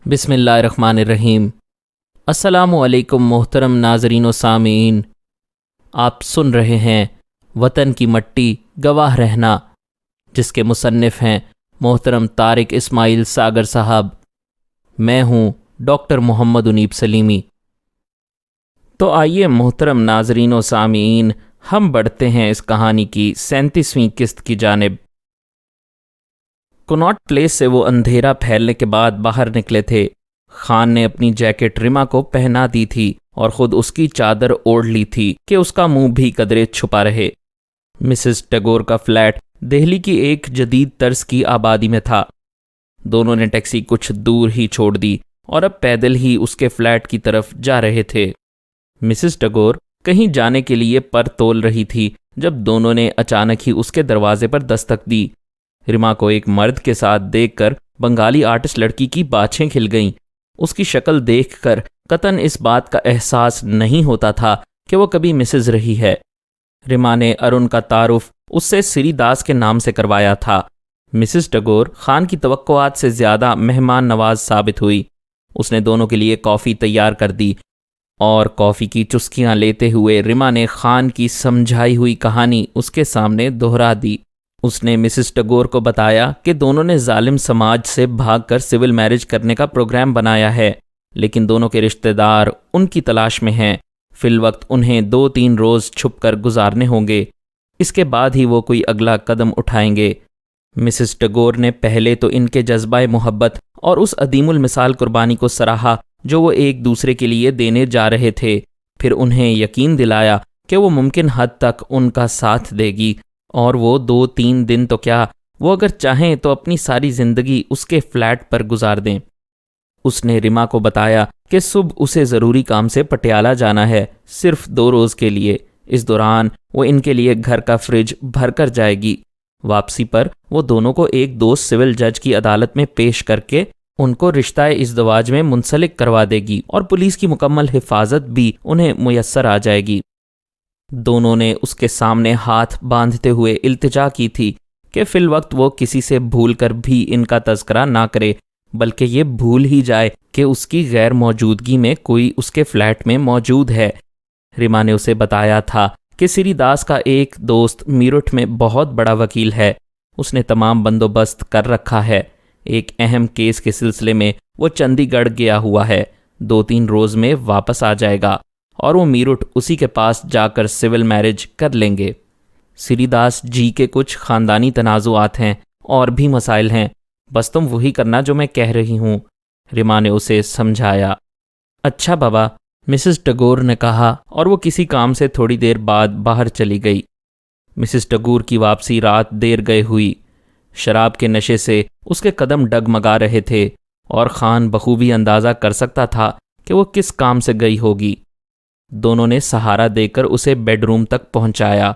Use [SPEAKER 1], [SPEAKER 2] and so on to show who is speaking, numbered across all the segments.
[SPEAKER 1] بسم اللہ الرحمن الرحیم۔ السلام علیکم محترم ناظرین و سامعین، آپ سن رہے ہیں وطن کی مٹی گواہ رہنا، جس کے مصنف ہیں محترم طارق اسماعیل ساگر صاحب۔ میں ہوں ڈاکٹر محمد انیب سلیمی۔ تو آئیے محترم ناظرین و سامعین، ہم بڑھتے ہیں اس کہانی کی 37ویں قسط کی جانب۔ کناٹ پلیس سے وہ اندھیرا پھیلنے کے بعد باہر نکلے تھے۔ خان نے اپنی جیکٹ رما کو پہنا دی تھی اور خود اس کی چادر اوڑھ لی تھی کہ اس کا منہ بھی قدرے چھپا رہے۔ مسز ٹیگور کا فلیٹ دہلی کی ایک جدید طرز کی آبادی میں تھا۔ دونوں نے ٹیکسی کچھ دور ہی چھوڑ دی اور اب پیدل ہی اس کے فلیٹ کی طرف جا رہے تھے۔ مسز ٹیگور کہیں جانے کے لیے پر تول رہی تھی جب دونوں نے اچانک ہی اس کے دروازے پر دستک دی۔ رما کو ایک مرد کے ساتھ دیکھ کر بنگالی آرٹسٹ لڑکی کی باچھیں کھل گئیں۔ اس کی شکل دیکھ کر قطعاً اس بات کا احساس نہیں ہوتا تھا کہ وہ کبھی مسز رہی ہے۔ رما نے ارون کا تعارف اس سے سری داس کے نام سے کروایا تھا۔ مسز ٹیگور خان کی توقعات سے زیادہ مہمان نواز ثابت ہوئی۔ اس نے دونوں کے لیے کافی تیار کر دی اور کافی کی چسکیاں لیتے ہوئے رما نے خان کی سمجھائی ہوئی کہانی اس کے سامنے دہرا دی۔ اس نے مسز ٹیگور کو بتایا کہ دونوں نے ظالم سماج سے بھاگ کر سول میرج کرنے کا پروگرام بنایا ہے، لیکن دونوں کے رشتہ دار ان کی تلاش میں ہیں۔ فی الوقت انہیں 2-3 روز چھپ کر گزارنے ہوں گے، اس کے بعد ہی وہ کوئی اگلا قدم اٹھائیں گے۔ مسز ٹیگور نے پہلے تو ان کے جذبہ محبت اور اس عدیم المثال قربانی کو سراہا جو وہ ایک دوسرے کے لیے دینے جا رہے تھے، پھر انہیں یقین دلایا کہ وہ ممکن حد تک ان کا ساتھ دے گی، اور وہ 2-3 دن تو کیا، وہ اگر چاہیں تو اپنی ساری زندگی اس کے فلیٹ پر گزار دیں۔ اس نے رما کو بتایا کہ صبح اسے ضروری کام سے پٹیالہ جانا ہے، صرف 2 روز کے لیے۔ اس دوران وہ ان کے لیے گھر کا فریج بھر کر جائے گی۔ واپسی پر وہ دونوں کو ایک دوست سول جج کی عدالت میں پیش کر کے ان کو رشتہ ازدواج میں منسلک کروا دے گی اور پولیس کی مکمل حفاظت بھی انہیں میسر آ جائے گی۔ دونوں نے اس کے سامنے ہاتھ باندھتے ہوئے التجا کی تھی کہ فی الوقت وہ کسی سے بھول کر بھی ان کا تذکرہ نہ کرے، بلکہ یہ بھول ہی جائے کہ اس کی غیر موجودگی میں کوئی اس کے فلیٹ میں موجود ہے۔ رما نے اسے بتایا تھا کہ سری داس کا ایک دوست میرٹھ میں بہت بڑا وکیل ہے، اس نے تمام بندوبست کر رکھا ہے۔ ایک اہم کیس کے سلسلے میں وہ چندی گڑھ گیا ہوا ہے، 2-3 روز میں واپس آ جائے گا اور وہ میرٹھ اسی کے پاس جا کر سول میرج کر لیں گے۔ سری داس جی کے کچھ خاندانی تنازعات ہیں اور بھی مسائل ہیں، بس تم وہی کرنا جو میں کہہ رہی ہوں، رما نے اسے سمجھایا۔ اچھا بابا، مسز ٹیگور نے کہا، اور وہ کسی کام سے تھوڑی دیر بعد باہر چلی گئی۔ مسز ٹیگور کی واپسی رات دیر گئے ہوئی۔ شراب کے نشے سے اس کے قدم ڈگمگا رہے تھے اور خان بخوبی اندازہ کر سکتا تھا کہ وہ کس کام سے گئی ہوگی۔ دونوں نے سہارا دے کر اسے بیڈ روم تک پہنچایا۔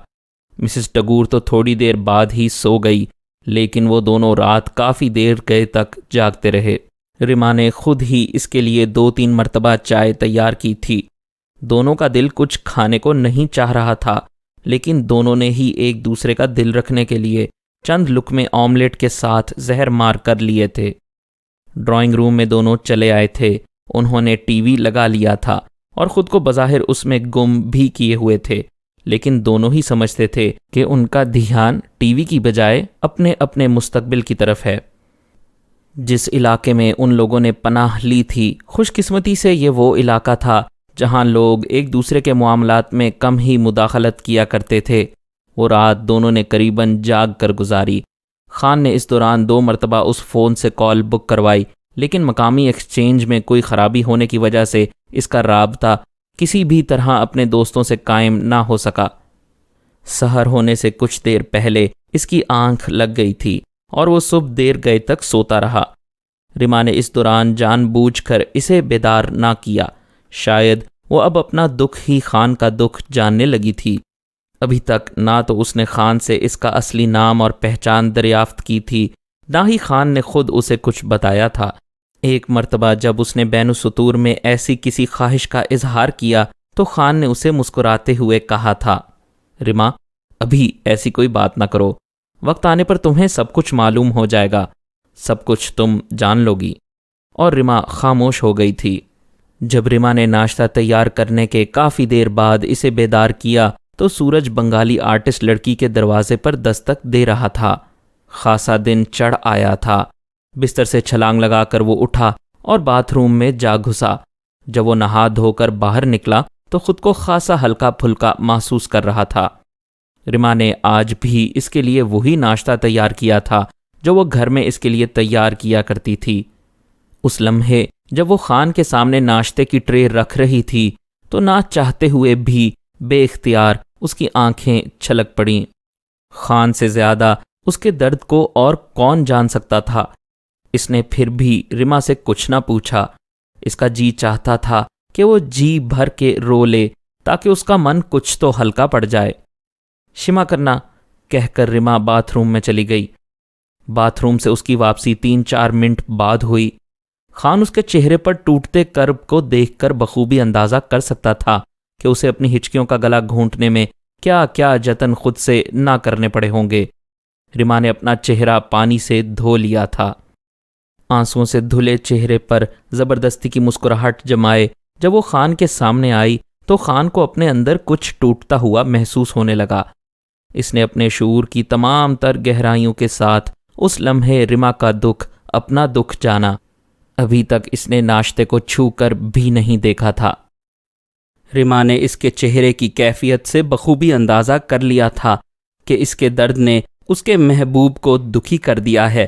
[SPEAKER 1] مسز ٹیگور تو تھوڑی دیر بعد ہی سو گئی، لیکن وہ دونوں رات کافی دیر گئے تک جاگتے رہے۔ رما نے خود ہی اس کے لیے 2-3 مرتبہ چائے تیار کی تھی۔ دونوں کا دل کچھ کھانے کو نہیں چاہ رہا تھا، لیکن دونوں نے ہی ایک دوسرے کا دل رکھنے کے لیے چند لقمے آملیٹ کے ساتھ زہر مار کر لیے تھے۔ ڈرائنگ روم میں دونوں چلے آئے تھے۔ انہوں نے ٹی وی لگا لیا تھا اور خود کو بظاہر اس میں گم بھی کیے ہوئے تھے، لیکن دونوں ہی سمجھتے تھے کہ ان کا دھیان ٹی وی کی بجائے اپنے اپنے مستقبل کی طرف ہے۔ جس علاقے میں ان لوگوں نے پناہ لی تھی، خوش قسمتی سے یہ وہ علاقہ تھا جہاں لوگ ایک دوسرے کے معاملات میں کم ہی مداخلت کیا کرتے تھے۔ وہ رات دونوں نے قریباً جاگ کر گزاری۔ خان نے اس دوران 2 مرتبہ اس فون سے کال بک کروائی، لیکن مقامی ایکسچینج میں کوئی خرابی ہونے کی وجہ سے اس کا رابطہ کسی بھی طرح اپنے دوستوں سے قائم نہ ہو سکا۔ سحر ہونے سے کچھ دیر پہلے اس کی آنکھ لگ گئی تھی اور وہ صبح دیر گئے تک سوتا رہا۔ رما نے اس دوران جان بوجھ کر اسے بیدار نہ کیا، شاید وہ اب اپنا دکھ ہی خان کا دکھ جاننے لگی تھی۔ ابھی تک نہ تو اس نے خان سے اس کا اصلی نام اور پہچان دریافت کی تھی، نہ ہی خان نے خود اسے کچھ بتایا تھا۔ ایک مرتبہ جب اس نے بین السطور میں ایسی کسی خواہش کا اظہار کیا تو خان نے اسے مسکراتے ہوئے کہا تھا، رما، ابھی ایسی کوئی بات نہ کرو، وقت آنے پر تمہیں سب کچھ معلوم ہو جائے گا، سب کچھ تم جان لو گی۔ اور رما خاموش ہو گئی تھی۔ جب رما نے ناشتہ تیار کرنے کے کافی دیر بعد اسے بیدار کیا تو سورج بنگالی آرٹسٹ لڑکی کے دروازے پر دستک دے رہا تھا۔ خاصا دن چڑھ آیا تھا۔ بستر سے چھلانگ لگا کر وہ اٹھا اور باتھ روم میں جا گھسا۔ جب وہ نہا دھو کر باہر نکلا تو خود کو خاصا ہلکا پھلکا محسوس کر رہا تھا۔ رما نے آج بھی اس کے لیے وہی ناشتہ تیار کیا تھا جو وہ گھر میں اس کے لیے تیار کیا کرتی تھی۔ اس لمحے جب وہ خان کے سامنے ناشتے کی ٹرے رکھ رہی تھی تو نہ چاہتے ہوئے بھی بے اختیار اس کی آنکھیں چھلک پڑیں۔ خان سے زیادہ اس کے درد کو اور کون جان سکتا تھا؟ اس نے پھر بھی رما سے کچھ نہ پوچھا۔ اس کا جی چاہتا تھا کہ وہ جی بھر کے رو لے تاکہ اس کا من کچھ تو ہلکا پڑ جائے۔ شما کرنا کہہ کر رما باتھ روم میں چلی گئی۔ باتھ روم سے اس کی واپسی 3-4 منٹ بعد ہوئی۔ خان اس کے چہرے پر ٹوٹتے کرب کو دیکھ کر بخوبی اندازہ کر سکتا تھا کہ اسے اپنی ہچکیوں کا گلا گھونٹنے میں کیا کیا جتن خود سے نہ کرنے پڑے ہوں گے۔ رما نے اپنا چہرہ پانی سے دھو لیا تھا۔ آنسوؤں سے دھلے چہرے پر زبردستی کی مسکراہٹ جمائے جب وہ خان کے سامنے آئی تو خان کو اپنے اندر کچھ ٹوٹتا ہوا محسوس ہونے لگا۔ اس نے اپنے شعور کی تمام تر گہرائیوں کے ساتھ اس لمحے رما کا دکھ اپنا دکھ جانا۔ ابھی تک اس نے ناشتے کو چھو کر بھی نہیں دیکھا تھا۔ رما نے اس کے چہرے کی کیفیت سے بخوبی اندازہ کر لیا تھا کہ اس کے درد نے اس کے محبوب کو دکھی کر دیا ہے۔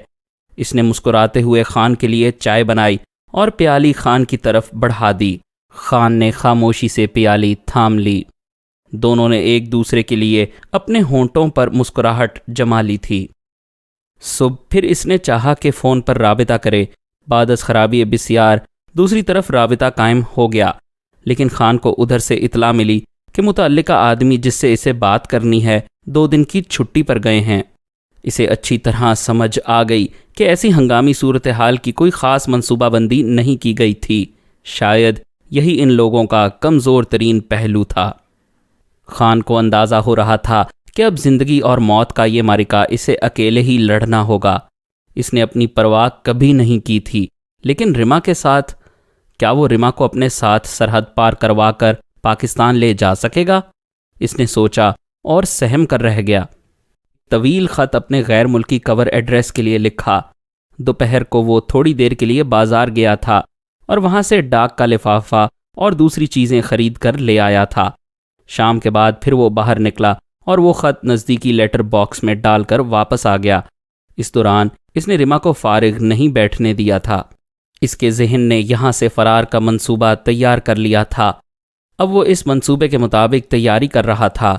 [SPEAKER 1] اس نے مسکراتے ہوئے خان کے لیے چائے بنائی اور پیالی خان کی طرف بڑھا دی۔ خان نے خاموشی سے پیالی تھام لی۔ دونوں نے ایک دوسرے کے لیے اپنے ہونٹوں پر مسکراہٹ جما لی تھی۔ صبح پھر اس نے چاہا کہ فون پر رابطہ کرے۔ بعد از خرابی بسیار دوسری طرف رابطہ قائم ہو گیا، لیکن خان کو ادھر سے اطلاع ملی کہ متعلقہ آدمی جس سے اسے بات کرنی ہے 2 دن کی چھٹی پر گئے ہیں۔ اسے اچھی طرح سمجھ آ گئی کہ ایسی ہنگامی صورتحال کی کوئی خاص منصوبہ بندی نہیں کی گئی تھی۔ شاید یہی ان لوگوں کا کمزور ترین پہلو تھا۔ خان کو اندازہ ہو رہا تھا کہ اب زندگی اور موت کا یہ معرکہ اسے اکیلے ہی لڑنا ہوگا۔ اس نے اپنی پرواہ کبھی نہیں کی تھی، لیکن رما کے ساتھ کیا وہ رما کو اپنے ساتھ سرحد پار کروا کر پاکستان لے جا سکے گا؟ اس نے سوچا اور سہم کر رہ گیا۔ طویل خط اپنے غیر ملکی کور ایڈریس کے لیے لکھا۔ دوپہر کو وہ تھوڑی دیر کے لیے بازار گیا تھا اور وہاں سے ڈاک کا لفافہ اور دوسری چیزیں خرید کر لے آیا تھا۔ شام کے بعد پھر وہ باہر نکلا اور وہ خط نزدیکی لیٹر باکس میں ڈال کر واپس آ گیا۔ اس دوران اس نے رما کو فارغ نہیں بیٹھنے دیا تھا۔ اس کے ذہن نے یہاں سے فرار کا منصوبہ تیار کر لیا تھا۔ اب وہ اس منصوبے کے مطابق تیاری کر رہا تھا۔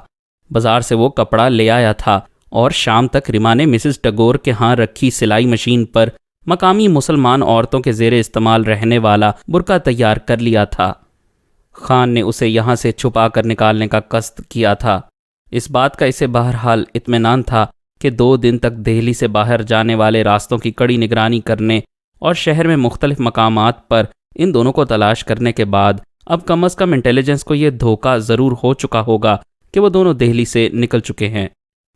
[SPEAKER 1] بازار سے وہ کپڑا لے آیا تھا اور شام تک رما نے مسز ٹگور کے ہاں رکھی سلائی مشین پر مقامی مسلمان عورتوں کے زیر استعمال رہنے والا برقع تیار کر لیا تھا۔ خان نے اسے یہاں سے چھپا کر نکالنے کا قصد کیا تھا۔ اس بات کا اسے بہرحال اطمینان تھا کہ 2 دن تک دہلی سے باہر جانے والے راستوں کی کڑی نگرانی کرنے اور شہر میں مختلف مقامات پر ان دونوں کو تلاش کرنے کے بعد اب کم از کم انٹیلیجنس کو یہ دھوکہ ضرور ہو چکا ہوگا کہ وہ دونوں دہلی سے نکل چکے ہیں۔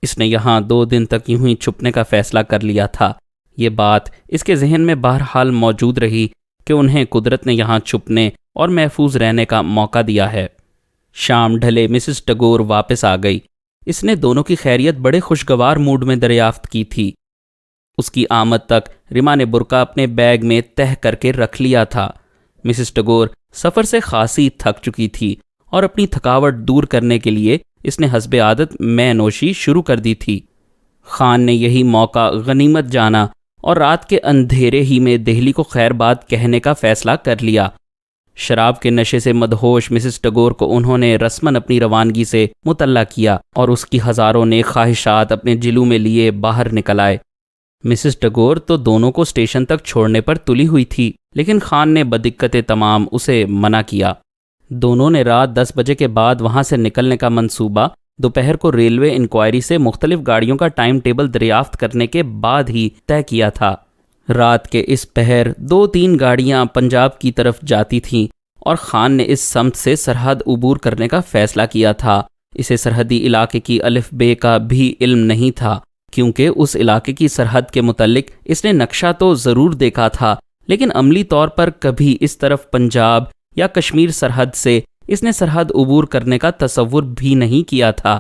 [SPEAKER 1] اس نے یہاں 2 دن تک یوں ہی چھپنے کا فیصلہ کر لیا تھا۔ یہ بات اس کے ذہن میں بہرحال موجود رہی کہ انہیں قدرت نے یہاں چھپنے اور محفوظ رہنے کا موقع دیا ہے۔ شام ڈھلے مسز ٹگور واپس آ گئی۔ اس نے دونوں کی خیریت بڑے خوشگوار موڈ میں دریافت کی تھی۔ اس کی آمد تک رما نے برقع اپنے بیگ میں تہہ کر کے رکھ لیا تھا۔ مسز ٹگور سفر سے خاصی تھک چکی تھی اور اپنی تھکاوٹ دور کرنے کے لیے اس نے حسب عادت مے نوشی شروع کر دی تھی۔ خان نے یہی موقع غنیمت جانا اور رات کے اندھیرے ہی میں دہلی کو خیر بات کہنے کا فیصلہ کر لیا۔ شراب کے نشے سے مدہوش مسز ٹگور کو انہوں نے رسماً اپنی روانگی سے مطلع کیا اور اس کی ہزاروں نیک خواہشات اپنے جلو میں لیے باہر نکل آئے۔ مسز ٹگور تو دونوں کو اسٹیشن تک چھوڑنے پر تلی ہوئی تھی، لیکن خان نے بدقت تمام اسے منع کیا۔ دونوں نے رات 10 بجے کے بعد وہاں سے نکلنے کا منصوبہ دوپہر کو ریلوے انکوائری سے مختلف گاڑیوں کا ٹائم ٹیبل دریافت کرنے کے بعد ہی طے کیا تھا۔ رات کے اس پہر 2-3 گاڑیاں پنجاب کی طرف جاتی تھیں اور خان نے اس سمت سے سرحد عبور کرنے کا فیصلہ کیا تھا۔ اسے سرحدی علاقے کی الف بے کا بھی علم نہیں تھا، کیونکہ اس علاقے کی سرحد کے متعلق اس نے نقشہ تو ضرور دیکھا تھا، لیکن عملی طور پر کبھی اس طرف پنجاب یا کشمیر سرحد سے اس نے سرحد عبور کرنے کا تصور بھی نہیں کیا تھا۔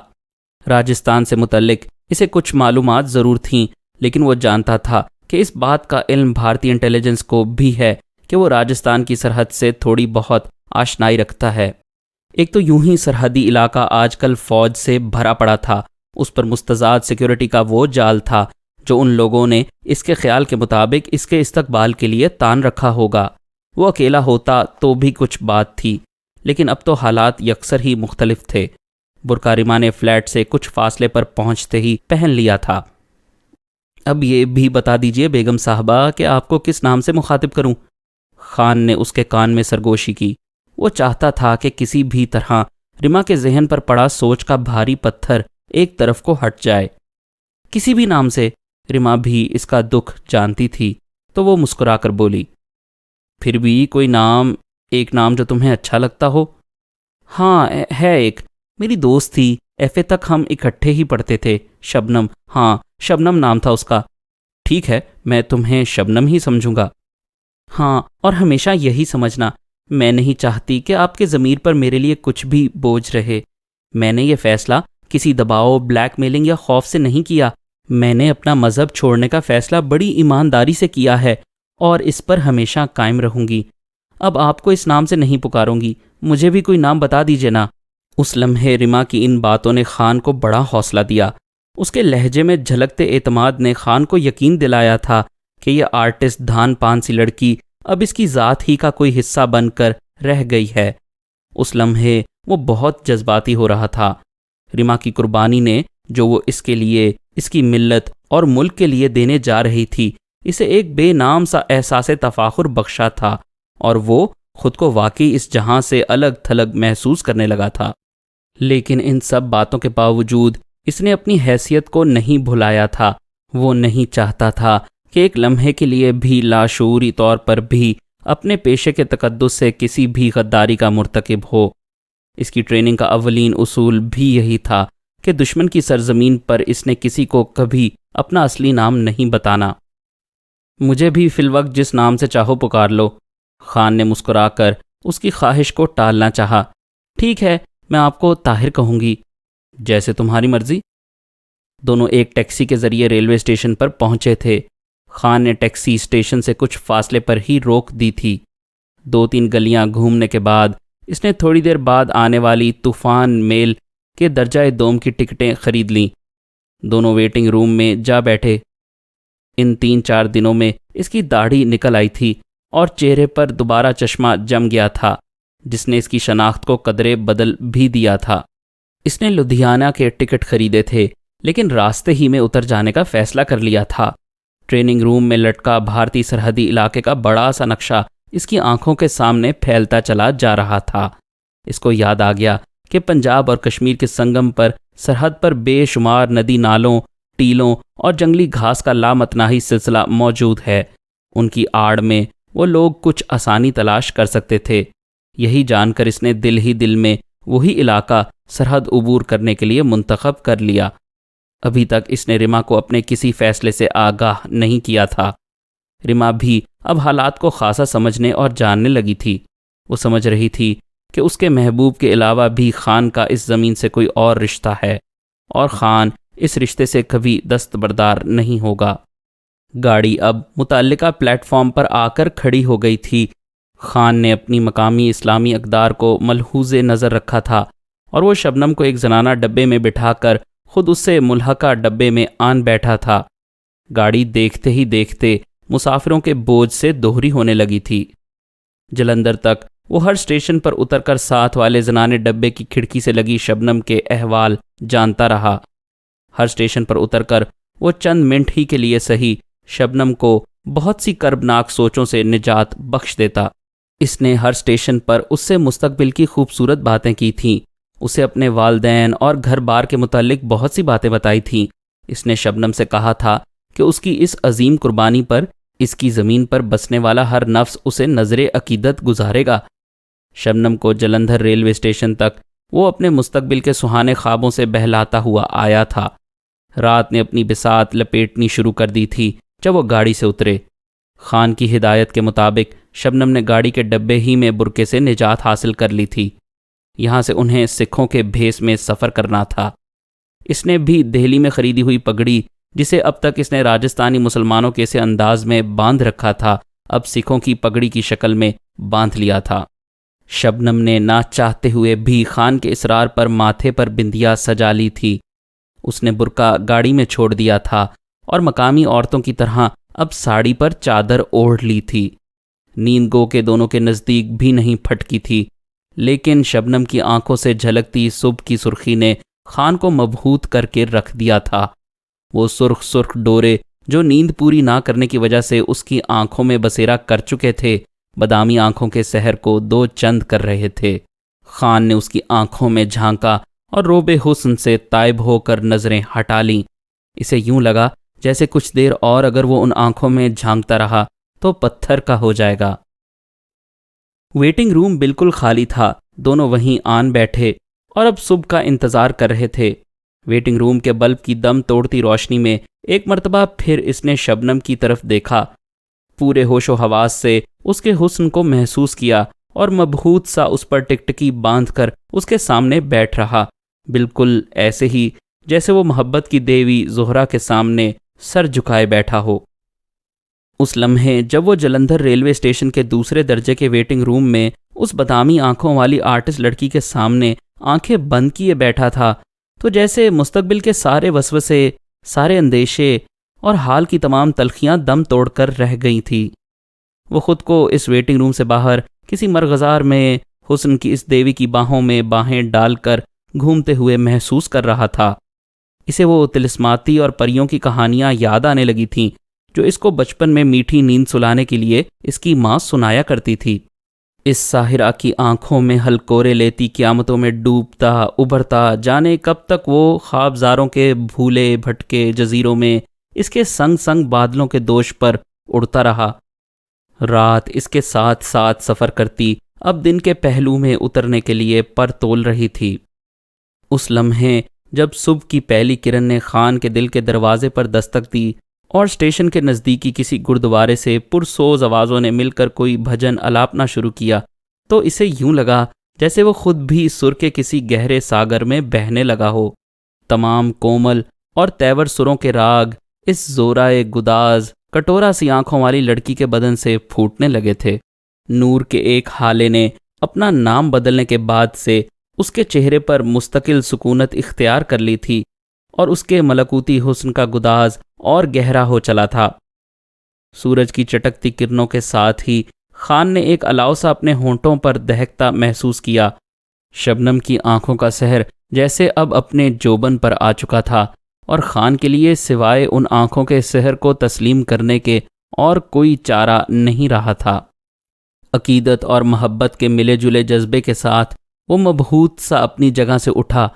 [SPEAKER 1] راجستھان سے متعلق اسے کچھ معلومات ضرور تھیں، لیکن وہ جانتا تھا کہ اس بات کا علم بھارتی انٹیلیجنس کو بھی ہے کہ وہ راجستھان کی سرحد سے تھوڑی بہت آشنائی رکھتا ہے۔ ایک تو یوں ہی سرحدی علاقہ آج کل فوج سے بھرا پڑا تھا، اس پر مستضاد سیکیورٹی کا وہ جال تھا جو ان لوگوں نے اس کے خیال کے مطابق اس کے استقبال کے لیے تان رکھا ہوگا۔ وہ اکیلا ہوتا تو بھی کچھ بات تھی، لیکن اب تو حالات یکسر ہی مختلف تھے۔ برقع رما نے فلیٹ سے کچھ فاصلے پر پہنچتے ہی پہن لیا تھا۔ اب یہ بھی بتا دیجئے بیگم صاحبہ کہ آپ کو کس نام سے مخاطب کروں؟ خان نے اس کے کان میں سرگوشی کی۔ وہ چاہتا تھا کہ کسی بھی طرح رما کے ذہن پر پڑا سوچ کا بھاری پتھر ایک طرف کو ہٹ جائے۔ کسی بھی نام سے؟ رما بھی اس کا دکھ جانتی تھی، تو وہ مسکرا کر بولی، پھر بھی کوئی نام، ایک نام جو تمہیں اچھا لگتا ہو۔ ہاں ہے ایک، میری دوست تھی، ایف اے تک ہم اکٹھے ہی پڑھتے تھے، شبنم، ہاں شبنم نام تھا اس کا۔ ٹھیک ہے، میں تمہیں شبنم ہی سمجھوں گا۔ ہاں، اور ہمیشہ یہی سمجھنا، میں نہیں چاہتی کہ آپ کے ضمیر پر میرے لیے کچھ بھی بوجھ رہے۔ میں نے یہ فیصلہ کسی دباؤ، بلیک میلنگ یا خوف سے نہیں کیا۔ میں نے اپنا مذہب چھوڑنے کا فیصلہ بڑی ایمانداری سے کیا ہے اور اس پر ہمیشہ قائم رہوں گی۔ اب آپ کو اس نام سے نہیں پکاروں گی، مجھے بھی کوئی نام بتا دیجیے نا۔ اس لمحے رما کی ان باتوں نے خان کو بڑا حوصلہ دیا۔ اس کے لہجے میں جھلکتے اعتماد نے خان کو یقین دلایا تھا کہ یہ آرٹسٹ دھان پان سی لڑکی اب اس کی ذات ہی کا کوئی حصہ بن کر رہ گئی ہے۔ اس لمحے وہ بہت جذباتی ہو رہا تھا۔ رما کی قربانی نے جو وہ اس کے لیے، اس کی ملت اور ملک کے لیے دینے جا رہی تھی، اسے ایک بے نام سا احساس تفاخر بخشا تھا، اور وہ خود کو واقعی اس جہاں سے الگ تھلگ محسوس کرنے لگا تھا۔ لیکن ان سب باتوں کے باوجود اس نے اپنی حیثیت کو نہیں بھلایا تھا۔ وہ نہیں چاہتا تھا کہ ایک لمحے کے لیے بھی لاشعوری طور پر بھی اپنے پیشے کے تقدس سے کسی بھی غداری کا مرتکب ہو۔ اس کی ٹریننگ کا اولین اصول بھی یہی تھا کہ دشمن کی سرزمین پر اس نے کسی کو کبھی اپنا اصلی نام نہیں بتانا۔ مجھے بھی فی الوقت جس نام سے چاہو پکار لو۔ خان نے مسکرا کر اس کی خواہش کو ٹالنا چاہا۔ ٹھیک ہے، میں آپ کو طاہر کہوں گی۔ جیسے تمہاری مرضی۔ دونوں ایک ٹیکسی کے ذریعے ریلوے اسٹیشن پر پہنچے تھے۔ خان نے ٹیکسی اسٹیشن سے کچھ فاصلے پر ہی روک دی تھی۔ 2-3 گلیاں گھومنے کے بعد اس نے تھوڑی دیر بعد آنے والی طوفان میل کے درجہ دوم کی ٹکٹیں خرید لیں۔ دونوں ویٹنگ روم میں جا بیٹھے۔ ان 3-4 دنوں میں اس کی داڑھی نکل آئی تھی اور چہرے پر دوبارہ چشمہ جم گیا تھا، جس نے اس کی شناخت کو قدرے بدل بھی دیا تھا۔ اس نے لدھیانہ کے ٹکٹ خریدے تھے، لیکن راستے ہی میں اتر جانے کا فیصلہ کر لیا تھا۔ ٹریننگ روم میں لٹکا بھارتی سرحدی علاقے کا بڑا سا نقشہ اس کی آنکھوں کے سامنے پھیلتا چلا جا رہا تھا۔ اس کو یاد آ گیا کہ پنجاب اور کشمیر کے سنگم پر سرحد پر بے شمار ندی نالوں، ٹیلوں اور جنگلی گھاس کا لامتناہی سلسلہ موجود ہے۔ ان کی آڑ میں وہ لوگ کچھ آسانی تلاش کر سکتے تھے۔ یہی جان کر اس نے دل ہی دل میں وہی علاقہ سرحد عبور کرنے کے لیے منتخب کر لیا۔ ابھی تک اس نے رما کو اپنے کسی فیصلے سے آگاہ نہیں کیا تھا۔ رما بھی اب حالات کو خاصا سمجھنے اور جاننے لگی تھی۔ وہ سمجھ رہی تھی کہ اس کے محبوب کے علاوہ بھی خان کا اس زمین سے کوئی اور رشتہ ہے، اور خان اس رشتے سے کبھی دستبردار نہیں ہوگا۔ گاڑی اب متعلقہ پلیٹ فارم پر آ کر کھڑی ہو گئی تھی۔ خان نے اپنی مقامی اسلامی اقدار کو ملحوظ نظر رکھا تھا، اور وہ شبنم کو ایک زنانہ ڈبے میں بٹھا کر خود اس سے ملحقہ ڈبے میں آن بیٹھا تھا۔ گاڑی دیکھتے ہی دیکھتے مسافروں کے بوجھ سے دوہری ہونے لگی تھی۔ جلندھر تک وہ ہر اسٹیشن پر اتر کر ساتھ والے زنانے ڈبے کی کھڑکی سے لگی شبنم کے احوال جانتا رہا۔ ہر اسٹیشن پر اتر کر وہ چند منٹ ہی کے لیے صحیح شبنم کو بہت سی کربناک سوچوں سے نجات بخش دیتا۔ اس نے ہر اسٹیشن پر اس سے مستقبل کی خوبصورت باتیں کی تھیں، اسے اپنے والدین اور گھر بار کے متعلق بہت سی باتیں بتائی تھیں۔ اس نے شبنم سے کہا تھا کہ اس کی اس عظیم قربانی پر اس کی زمین پر بسنے والا ہر نفس اسے نظر عقیدت گزارے گا۔ شبنم کو جلندھر ریلوے اسٹیشن تک وہ اپنے مستقبل کے سہانے خوابوں سے بہلاتا ہوا آیا تھا۔ رات نے اپنی بساط لپیٹنی شروع کر دی تھی جب وہ گاڑی سے اترے۔ خان کی ہدایت کے مطابق شبنم نے گاڑی کے ڈبے ہی میں برقعے سے نجات حاصل کر لی تھی۔ یہاں سے انہیں سکھوں کے بھیس میں سفر کرنا تھا۔ اس نے بھی دہلی میں خریدی ہوئی پگڑی، جسے اب تک اس نے راجستانی مسلمانوں کے سے انداز میں باندھ رکھا تھا، اب سکھوں کی پگڑی کی شکل میں باندھ لیا تھا۔ شبنم نے نہ چاہتے ہوئے بھی خان کے اصرار پر ماتھے پر بندیا سجا لی تھی۔ اس نے برقع گاڑی میں چھوڑ دیا تھا اور مقامی عورتوں کی طرح اب ساڑی پر چادر اوڑھ لی تھی۔ نیند گو کے دونوں کے نزدیک بھی نہیں پھٹکی تھی، لیکن شبنم کی آنکھوں سے جھلکتی صبح کی سرخی نے خان کو مبہوت کر کے رکھ دیا تھا۔ وہ سرخ سرخ ڈورے جو نیند پوری نہ کرنے کی وجہ سے اس کی آنکھوں میں بسیرا کر چکے تھے، بادامی آنکھوں کے سحر کو دو چند کر رہے تھے۔ خان نے اس کی آنکھوں میں جھانکا اور روب حسن سے تائب ہو کر نظریں ہٹا لیں۔ اسے یوں لگا جیسے کچھ دیر اور اگر وہ ان آنکھوں میں جھانکتا رہا تو پتھر کا ہو جائے گا۔ ویٹنگ روم بالکل خالی تھا، دونوں وہیں آن بیٹھے اور اب صبح کا انتظار کر رہے تھے۔ ویٹنگ روم کے بلب کی دم توڑتی روشنی میں ایک مرتبہ پھر اس نے شبنم کی طرف دیکھا، پورے ہوش و حواس سے اس کے حسن کو محسوس کیا اور مبہوت سا اس پر ٹکٹکی باندھ کر اس کے سامنے بیٹھ رہا، بالکل ایسے ہی جیسے وہ محبت کی دیوی زہرا کے سامنے سر جھکائے بیٹھا ہو۔ اس لمحے جب وہ جلندھر ریلوے اسٹیشن کے دوسرے درجے کے ویٹنگ روم میں اس بادامی آنکھوں والی آرٹسٹ لڑکی کے سامنے آنکھیں بند کیے بیٹھا تھا، تو جیسے مستقبل کے سارے وسوسے، سارے اندیشے اور حال کی تمام تلخیاں دم توڑ کر رہ گئی تھی۔ وہ خود کو اس ویٹنگ روم سے باہر کسی مرغزار میں حسن کی اس دیوی کی باہوں میں باہیں ڈال کر گھومتے ہوئے محسوس کر رہا تھا۔ اسے وہ طلسماتی اور پریوں کی کہانیاں یاد آنے لگی تھیں جو اس کو بچپن میں میٹھی نیند سلانے کے لیے اس کی ماں سنایا کرتی تھی۔ اس ساحرہ کی آنکھوں میں ہلکورے لیتی قیامتوں میں ڈوبتا ابھرتا، جانے کب تک وہ خوابزاروں کے بھولے بھٹکے جزیروں میں اس کے سنگ سنگ بادلوں کے دوش پر اڑتا رہا۔ رات اس کے ساتھ ساتھ سفر کرتی اب دن کے پہلو میں اترنے کے لیے پر تول رہی تھی۔ اس لمحے جب صبح کی پہلی کرن نے خان کے دل کے دروازے پر دستک دی اور اسٹیشن کے نزدیکی کسی گردوارے سے پرسوز آوازوں نے مل کر کوئی بھجن الاپنا شروع کیا، تو اسے یوں لگا جیسے وہ خود بھی سر کے کسی گہرے ساگر میں بہنے لگا ہو۔ تمام کومل اور تیور سروں کے راگ اس زورائے گداز کٹورا سی آنکھوں والی لڑکی کے بدن سے پھوٹنے لگے تھے۔ نور کے ایک حالے نے اپنا نام بدلنے کے بعد سے اس کے چہرے پر مستقل سکونت اختیار کر لی تھی اور اس کے ملکوتی حسن کا گداز اور گہرا ہو چلا تھا۔ سورج کی چٹکتی کرنوں کے ساتھ ہی خان نے ایک الاؤ سا اپنے ہونٹوں پر دہکتا محسوس کیا۔ شبنم کی آنکھوں کا سحر جیسے اب اپنے جوبن پر آ چکا تھا اور خان کے لیے سوائے ان آنکھوں کے سحر کو تسلیم کرنے کے اور کوئی چارہ نہیں رہا تھا۔ عقیدت اور محبت کے ملے جلے جذبے کے ساتھ وہ مبہوت سا اپنی جگہ سے اٹھا۔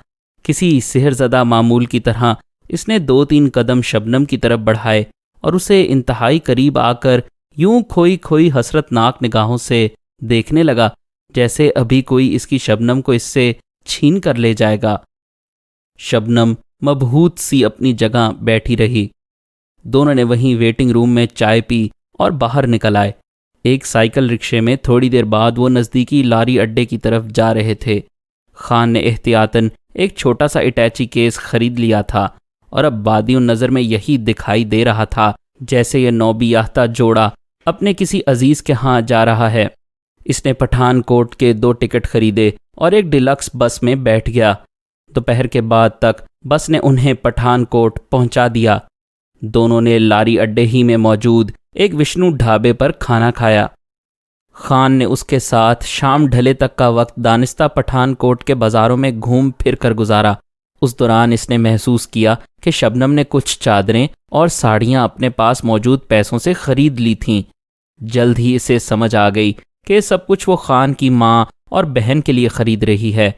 [SPEAKER 1] کسی سحر زدہ معمول کی طرح اس نے 2-3 قدم شبنم کی طرف بڑھائے اور اسے انتہائی قریب آ کر یوں کھوئی کھوئی حسرت ناک نگاہوں سے دیکھنے لگا جیسے ابھی کوئی اس کی شبنم کو اس سے چھین کر لے جائے گا۔ شبنم مبہوت سی اپنی جگہ بیٹھی رہی۔ دونوں نے وہیں ویٹنگ روم میں چائے پی اور باہر نکل آئے۔ ایک سائیکل رکشے میں تھوڑی دیر بعد وہ نزدیکی لاری اڈے کی طرف جا رہے تھے۔ خان نے احتیاطاً ایک چھوٹا سا اٹیچی کیس خرید لیا تھا اور اب بادی نظر میں یہی دکھائی دے رہا تھا جیسے یہ نوبی یافتہ جوڑا اپنے کسی عزیز کے ہاں جا رہا ہے۔ اس نے پٹھان کوٹ کے 2 ٹکٹ خریدے اور ایک ڈیلکس بس میں بیٹھ گیا۔ دوپہر کے بعد تک بس نے انہیں پٹھان کوٹ پہنچا دیا۔ دونوں نے لاری اڈے ہی میں موجود ایک وشنو ڈھابے پر کھانا کھایا۔ خان نے اس کے ساتھ شام ڈھلے تک کا وقت دانستہ پٹھان کوٹ کے بازاروں میں گھوم پھر کر گزارا۔ اس دوران اس نے محسوس کیا کہ شبنم نے کچھ چادریں اور ساڑیاں اپنے پاس موجود پیسوں سے خرید لی تھیں۔ جلد ہی اسے سمجھ آ گئی کہ سب کچھ وہ خان کی ماں اور بہن کے لیے خرید رہی ہے۔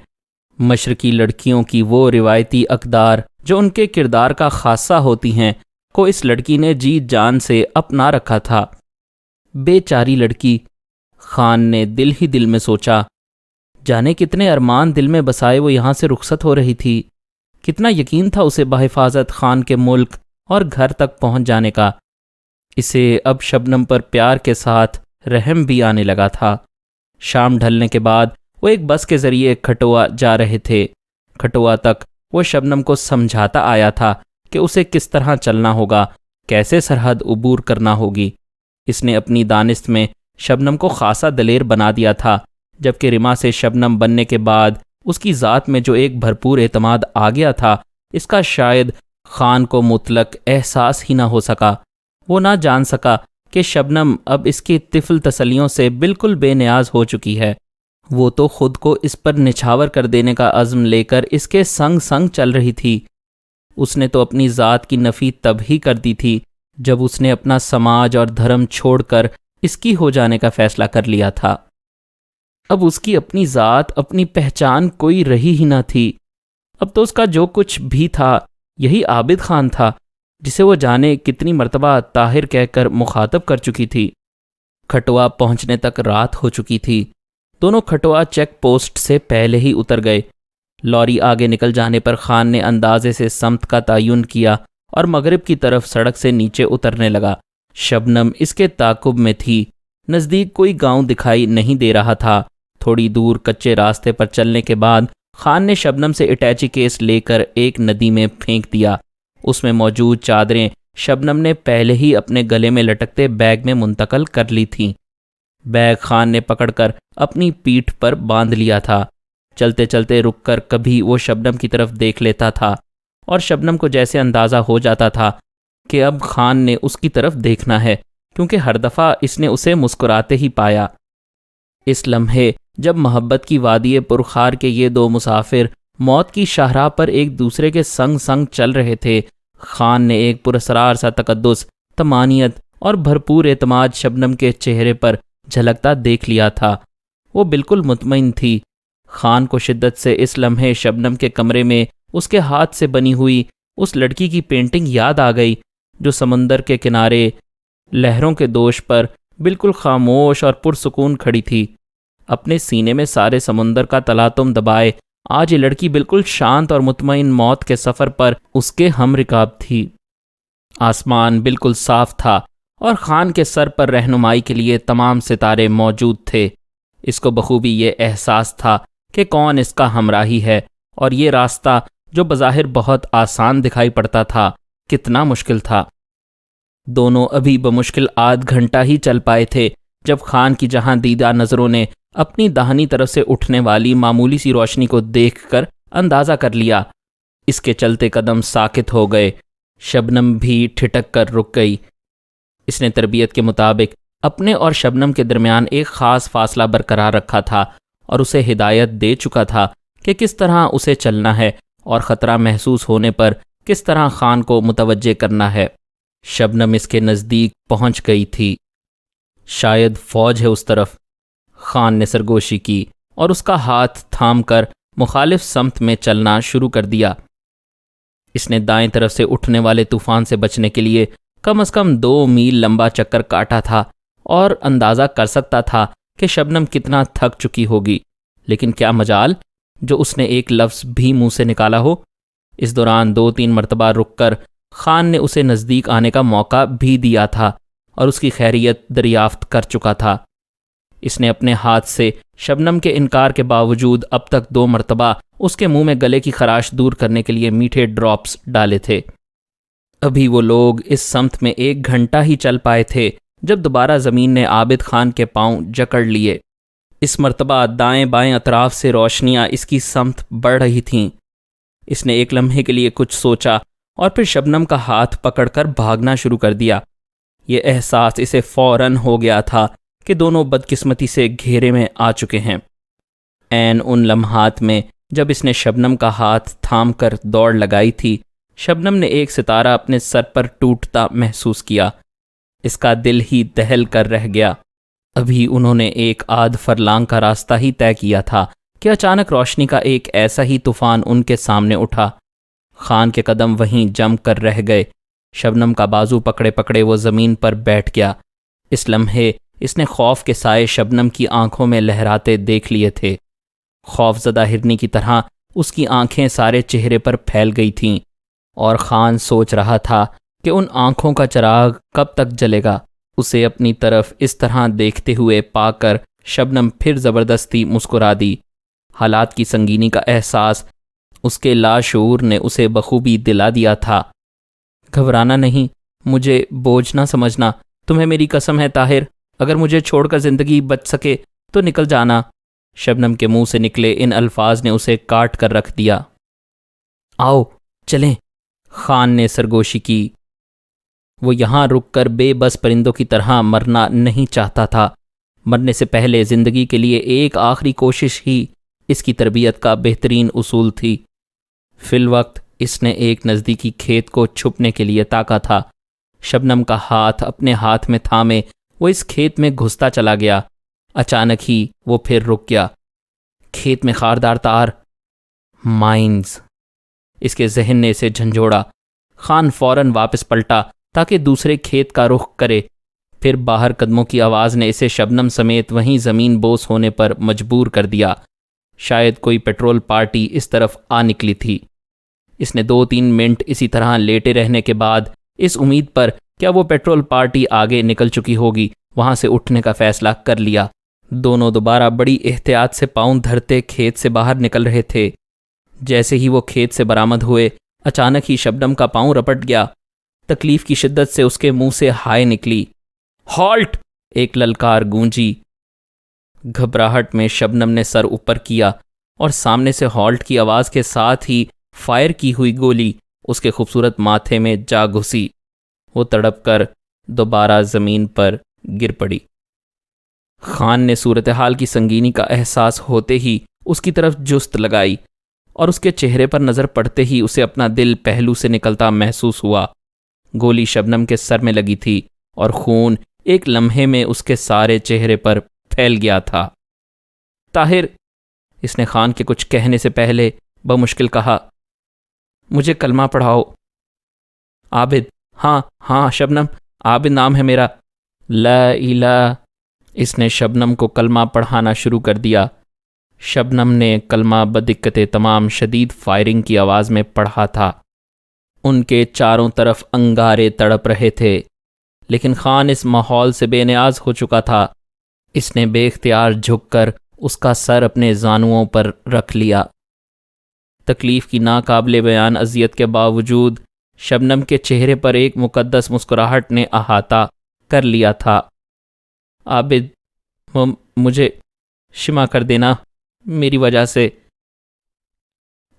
[SPEAKER 1] مشرقی لڑکیوں کی وہ روایتی اقدار جو ان کے کردار کا خاصہ ہوتی ہیں کو اس لڑکی نے جی جان سے اپنا رکھا تھا۔ بیچاری لڑکی، خان نے دل ہی دل میں سوچا، جانے کتنے ارمان دل میں بسائے وہ یہاں سے رخصت ہو رہی تھی، کتنا یقین تھا اسے بحفاظت خان کے ملک اور گھر تک پہنچ جانے کا۔ اسے اب شبنم پر پیار کے ساتھ رحم بھی آنے لگا تھا۔ شام ڈھلنے کے بعد وہ ایک بس کے ذریعے کھٹوا جا رہے تھے۔ کھٹوا تک وہ شبنم کو سمجھاتا آیا تھا کہ اسے کس طرح چلنا ہوگا، کیسے سرحد عبور کرنا ہوگی۔ اس نے اپنی دانست میں شبنم کو خاصا دلیر بنا دیا تھا، جبکہ رما سے شبنم بننے کے بعد اس کی ذات میں جو ایک بھرپور اعتماد آ گیا تھا، اس کا شاید خان کو مطلق احساس ہی نہ ہو سکا۔ وہ نہ جان سکا کہ شبنم اب اس کی طفل تسلیوں سے بالکل بے نیاز ہو چکی ہے۔ وہ تو خود کو اس پر نچھاور کر دینے کا عزم لے کر اس کے سنگ سنگ چل رہی تھی۔ اس نے تو اپنی ذات کی نفی تب ہی کر دی تھی جب اس نے اپنا سماج اور دھرم چھوڑ کر اس کی ہو جانے کا فیصلہ کر لیا تھا۔ اب اس کی اپنی ذات، اپنی پہچان کوئی رہی ہی نہ تھی۔ اب تو اس کا جو کچھ بھی تھا یہی عابد خان تھا، جسے وہ جانے کتنی مرتبہ طاہر کہہ کر مخاطب کر چکی تھی۔ کھٹوا پہنچنے تک رات ہو چکی تھی۔ دونوں کھٹوا چیک پوسٹ سے پہلے ہی اتر گئے۔ لوری آگے نکل جانے پر خان نے اندازے سے سمت کا تعین کیا اور مغرب کی طرف سڑک سے نیچے اترنے لگا۔ شبنم اس کے تعاقب میں تھی۔ نزدیک کوئی گاؤں دکھائی نہیں دے رہا تھا۔ تھوڑی دور کچے راستے پر چلنے کے بعد خان نے شبنم سے اٹیچی کیس لے کر ایک ندی میں پھینک دیا۔ اس میں موجود چادریں شبنم نے پہلے ہی اپنے گلے میں لٹکتے بیگ میں منتقل کر لی تھیں۔ بیگ خان نے پکڑ کر اپنی پیٹھ پر باندھ لیا تھا۔ چلتے چلتے رک کر کبھی وہ شبنم کی طرف دیکھ لیتا تھا اور شبنم کو جیسے اندازہ ہو جاتا تھا کہ اب خان نے اس کی طرف دیکھنا ہے، کیونکہ ہر دفعہ اس نے اسے مسکراتے ہی پایا۔ اس لمحے جب محبت کی وادی پرخار کے یہ دو مسافر موت کی شاہراہ پر ایک دوسرے کے سنگ سنگ چل رہے تھے، خان نے ایک پراسرار سا تقدس، طمانینت اور بھرپور اعتماد شبنم کے چہرے پر جھلکتا دیکھ لیا تھا۔ وہ بالکل مطمئن تھی۔ خان کو شدت سے اس لمحے شبنم کے کمرے میں اس کے ہاتھ سے بنی ہوئی اس لڑکی کی پینٹنگ یاد آ گئی، جو سمندر کے کنارے لہروں کے دوش پر بالکل خاموش اور پرسکون کھڑی تھی، اپنے سینے میں سارے سمندر کا تلاطم دبائے۔ آج یہ لڑکی بالکل شانت اور مطمئن موت کے سفر پر اس کے ہم رکاب تھی۔ آسمان بالکل صاف تھا اور خان کے سر پر رہنمائی کے لیے تمام ستارے موجود تھے۔ اس کو بخوبی یہ احساس تھا کہ کون اس کا ہمراہی ہے، اور یہ راستہ جو بظاہر بہت آسان دکھائی پڑتا تھا کتنا مشکل تھا۔ دونوں ابھی بمشکل آدھ گھنٹہ ہی چل پائے تھے جب خان کی جہاں دیدہ نظروں نے اپنی داہنی طرف سے اٹھنے والی معمولی سی روشنی کو دیکھ کر اندازہ کر لیا۔ اس کے چلتے قدم ساکت ہو گئے۔ شبنم بھی ٹھٹک کر رک گئی۔ اس نے تربیت کے مطابق اپنے اور شبنم کے درمیان ایک خاص فاصلہ برقرار رکھا تھا اور اسے ہدایت دے چکا تھا کہ کس طرح اسے چلنا ہے اور خطرہ محسوس ہونے پر کس طرح خان کو متوجہ کرنا ہے۔ شبنم اس کے نزدیک پہنچ گئی تھی۔ شاید فوج ہے اس طرف، خان نے سرگوشی کی اور اس کا ہاتھ تھام کر مخالف سمت میں چلنا شروع کر دیا۔ اس نے دائیں طرف سے اٹھنے والے طوفان سے بچنے کے لیے کم از کم 2 میل لمبا چکر کاٹا تھا اور اندازہ کر سکتا تھا کہ شبنم کتنا تھک چکی ہوگی، لیکن کیا مجال جو اس نے ایک لفظ بھی منہ سے نکالا ہو۔ اس دوران 2-3 مرتبہ رک کر خان نے اسے نزدیک آنے کا موقع بھی دیا تھا اور اس کی خیریت دریافت کر چکا تھا۔ اس نے اپنے ہاتھ سے شبنم کے انکار کے باوجود اب تک 2 مرتبہ اس کے منہ میں گلے کی خراش دور کرنے کے لیے میٹھے ڈراپس ڈالے تھے۔ ابھی وہ لوگ اس سمت میں 1 گھنٹہ ہی چل پائے تھے جب دوبارہ زمین نے عابد خان کے پاؤں جکڑ لیے۔ اس مرتبہ دائیں بائیں اطراف سے روشنیاں اس کی سمت بڑھ رہی تھیں۔ اس نے ایک لمحے کے لیے کچھ سوچا اور پھر شبنم کا ہاتھ پکڑ کر بھاگنا شروع کر دیا۔ یہ احساس اسے فوراً ہو گیا تھا کہ دونوں بدقسمتی سے گھیرے میں آ چکے ہیں۔ عین ان لمحات میں جب اس نے شبنم کا ہاتھ تھام کر دوڑ لگائی تھی، شبنم نے ایک ستارہ اپنے سر پر ٹوٹتا محسوس کیا۔ اس کا دل ہی دہل کر رہ گیا۔ ابھی انہوں نے 1 آدھ فرلانگ کا راستہ ہی طے کیا تھا کہ اچانک روشنی کا ایک ایسا ہی طوفان ان کے سامنے اٹھا۔ خان کے قدم وہیں جم کر رہ گئے۔ شبنم کا بازو پکڑے پکڑے وہ زمین پر بیٹھ گیا۔ اس لمحے اس نے خوف کے سائے شبنم کی آنکھوں میں لہراتے دیکھ لیے تھے۔ خوف زدہ ہرنی کی طرح اس کی آنکھیں سارے چہرے پر پھیل گئی تھیں، اور خان سوچ رہا تھا کہ ان آنکھوں کا چراغ کب تک جلے گا۔ اسے اپنی طرف اس طرح دیکھتے ہوئے پا کر شبنم پھر زبردستی مسکرا دی۔ حالات کی سنگینی کا احساس اس کے لاشعور نے اسے بخوبی دلا دیا تھا۔ گھبرانا نہیں، مجھے بوجھ نہ سمجھنا، تمہیں میری قسم ہے طاہر، اگر مجھے چھوڑ کر زندگی بچ سکے تو نکل جانا۔ شبنم کے منہ سے نکلے ان الفاظ نے اسے کاٹ کر رکھ دیا۔ آؤ چلیں، خان نے سرگوشی کی۔ وہ یہاں رک کر بے بس پرندوں کی طرح مرنا نہیں چاہتا تھا۔ مرنے سے پہلے زندگی کے لیے ایک آخری کوشش ہی اس کی تربیت کا بہترین اصول تھی۔ فی الوقت اس نے ایک نزدیکی کھیت کو چھپنے کے لیے تاکا تھا۔ شبنم کا ہاتھ اپنے ہاتھ میں تھامے وہ اس کھیت میں گھستا چلا گیا۔ اچانک ہی وہ پھر رک گیا۔ کھیت میں خاردار تار، مائنز، اس کے ذہن نے اسے جھنجھوڑا۔ خان فوراً واپس پلٹا تاکہ دوسرے کھیت کا رخ کرے۔ پھر باہر قدموں کی آواز نے اسے شبنم سمیت وہیں زمین بوس ہونے پر مجبور کر دیا۔ شاید کوئی پیٹرول پارٹی اس طرف آ نکلی تھی۔ اس نے 2-3 منٹ اسی طرح لیٹے رہنے کے بعد اس امید پر کیا وہ پیٹرول پارٹی آگے نکل چکی ہوگی وہاں سے اٹھنے کا فیصلہ کر لیا۔ دونوں دوبارہ بڑی احتیاط سے پاؤں دھرتے کھیت سے باہر نکل رہے تھے۔ جیسے ہی وہ کھیت سے برآمد ہوئے اچانک ہی شبنم کا پاؤں رپٹ گیا۔ تکلیف کی شدت سے اس کے منہ سے ہائے نکلی۔ ہالٹ! ایک للکار گونجی۔ گھبراہٹ میں شبنم نے سر اوپر کیا اور سامنے سے ہالٹ کی آواز کے ساتھ ہی فائر کی ہوئی گولی اس کے خوبصورت ماتھے میں جا گھسی۔ وہ تڑپ کر دوبارہ زمین پر گر پڑی۔ خان نے صورتحال کی سنگینی کا احساس ہوتے ہی اس کی طرف جست لگائی اور اس کے چہرے پر نظر پڑتے ہی اسے اپنا دل پہلو سے نکلتا محسوس ہوا۔ گولی شبنم کے سر میں لگی تھی اور خون ایک لمحے میں اس کے سارے چہرے پر پھیل گیا تھا۔ طاہر، اس نے خان کے کچھ کہنے سے پہلے بمشکل کہا، مجھے کلمہ پڑھاؤ۔ عابد، ہاں شبنم، عابد نام ہے میرا۔ لا الہ۔ اس نے شبنم کو کلمہ پڑھانا شروع کر دیا۔ شبنم نے کلمہ بدقت تمام شدید فائرنگ کی آواز میں پڑھا تھا۔ ان کے چاروں طرف انگارے تڑپ رہے تھے، لیکن خان اس ماحول سے بے نیاز ہو چکا تھا۔ اس نے بے اختیار جھک کر اس کا سر اپنے زانوؤں پر رکھ لیا۔ تکلیف کی ناقابل بیان اذیت کے باوجود شبنم کے چہرے پر ایک مقدس مسکراہٹ نے احاطہ کر لیا تھا۔ عابد، مجھے شمع کر دینا، میری وجہ سے۔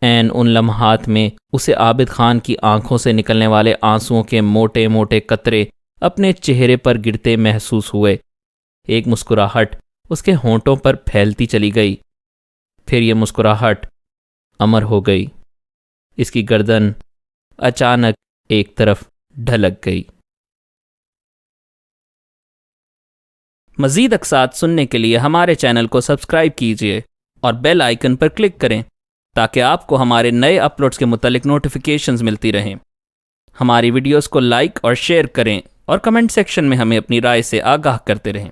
[SPEAKER 1] عین ان لمحات میں اسے عابد خان کی آنکھوں سے نکلنے والے آنسوؤں کے موٹے موٹے قطرے اپنے چہرے پر گرتے محسوس ہوئے۔ ایک مسکراہٹ اس کے ہونٹوں پر پھیلتی چلی گئی، پھر یہ مسکراہٹ امر ہو گئی۔ اس کی گردن اچانک ایک طرف ڈھلک گئی۔ مزید اقساط سننے کے لیے ہمارے چینل کو سبسکرائب کیجیے اور بیل آئیکن پر کلک کریں تاکہ آپ کو ہمارے نئے اپلوڈز کے متعلق نوٹیفیکیشنز ملتی رہیں۔ ہماری ویڈیوز کو لائک اور شیئر کریں اور کمنٹ سیکشن میں ہمیں اپنی رائے سے آگاہ کرتے رہیں۔